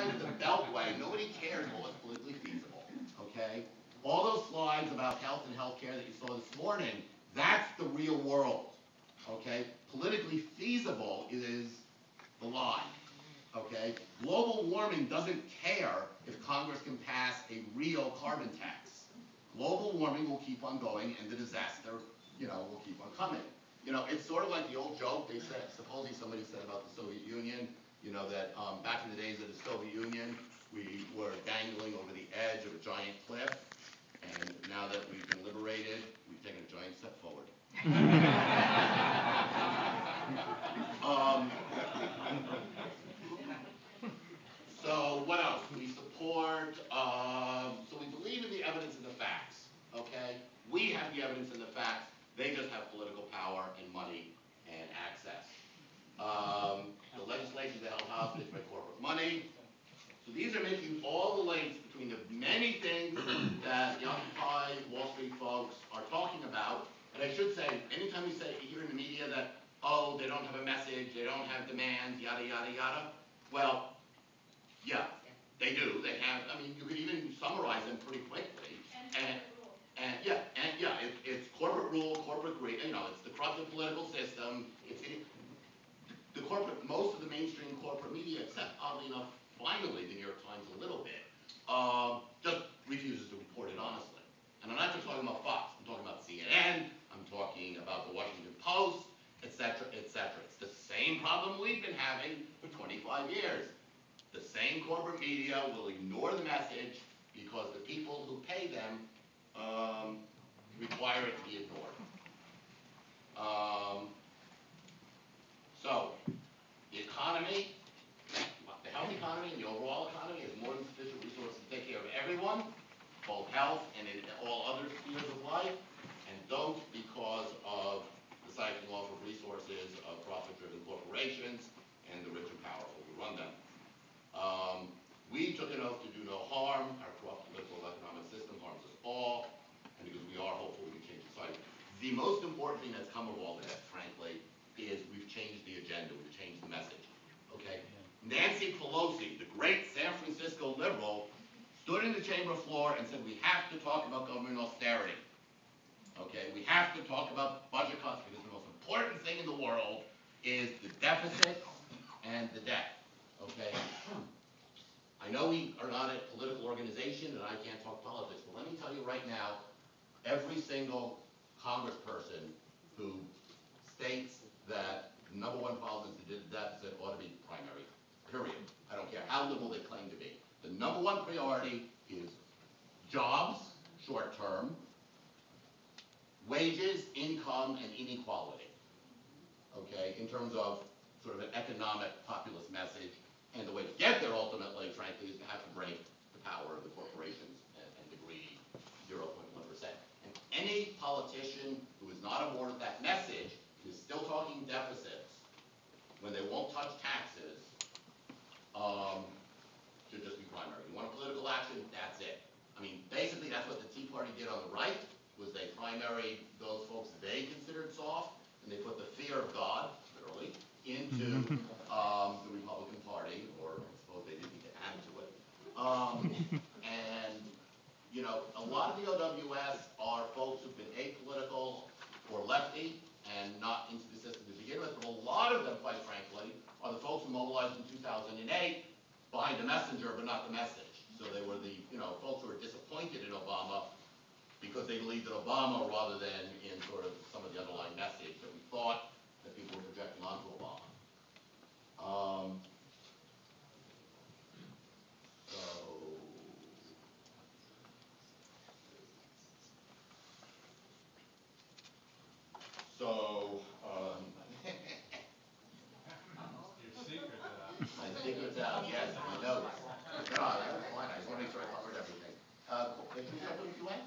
besides the Beltway, nobody cares what was politically feasible, okay? All those slides about health and healthcare that you saw this morning, that's the real world, okay? Politically feasible is the lie, okay? Global warming doesn't care if Congress can pass a real carbon tax. Global warming will keep on going, and the disaster, will keep on coming. It's sort of like the old joke they said, supposedly somebody said about the Soviet Union, that back in the days of the Soviet Union, we were dangling over the edge of a giant cliff, and now that we've been liberated, we've taken a giant step forward. So what else? We support, so we believe in the evidence and the facts, okay? We have the evidence and the facts. They just have political power and money and access. The legislation is held hostage by corporate money. So these are making all the links between the many things that the Occupy Wall Street folks are talking about. And I should say, anytime you hear in the media that, oh, they don't have a message, they don't have demands, yada, yada, yada. Well, yeah, they do. They have, you could even summarize them pretty quickly. It's corporate rule, corporate greed, it's the corrupted political system, most of the mainstream corporate media, except oddly enough, finally, the New York Times a little bit, just refuses to report it honestly. And I'm not just talking about Fox, I'm talking about CNN, I'm talking about the Washington Post, etc., etc. It's the same problem we've been having for 25 years. The same corporate media will ignore the message because the people who pay them require it to be ignored. So, the economy, the health economy and the overall economy has more than sufficient resources to take care of everyone, both health and in all other spheres of life, and don't because of the siphoning off of resources of profit-driven corporations and the rich and powerful who run them. We took an oath to do no harm. Our corrupt political economic system harms us all, and because we are hopeful we can change society. The most important thing that's come of all this, frankly, is we've changed the agenda, we've changed the message, okay? Nancy Pelosi, the great San Francisco liberal, stood in the chamber floor and said we have to talk about government austerity, okay? We have to talk about budget cuts because the most important thing in the world is the deficit and the debt, okay? I know we are not a political organization and I can't talk politics, but let me tell you right now, every single congressperson who states that the #1 problem is the deficit ought to be primary, period. I don't care how liberal they claim to be. The #1 priority is jobs, short term, wages, income, and inequality, okay, in terms of sort of an economic populist message. And the way to get there, ultimately, frankly, is to have to break the power of the corporations and the greedy 0.1%. And any politician who is not on board with that message, who is still talking deficits, when they won't touch taxes, should just be primary. You want a political action, that's it. Basically, that's what the Tea Party did on the right, was they primaried those folks they considered soft, and they put the fear of God, literally, into the Republican Party, or I suppose they didn't need to add to it. And, a lot of the OWS are folks who've been apolitical or lefty and not into the system to begin with, but a lot of them, quite frankly, are the folks who mobilized in 2008 behind the messenger but not the message. So they were the, folks who were disappointed in Obama because they believed in Obama rather than in sort of some of the underlying message that we thought that people were projecting onto Obama. Your secret's out. My secret's out, yes, my notes. No, that was fine. I just want to make sure I covered everything. Can you start with the Q&A?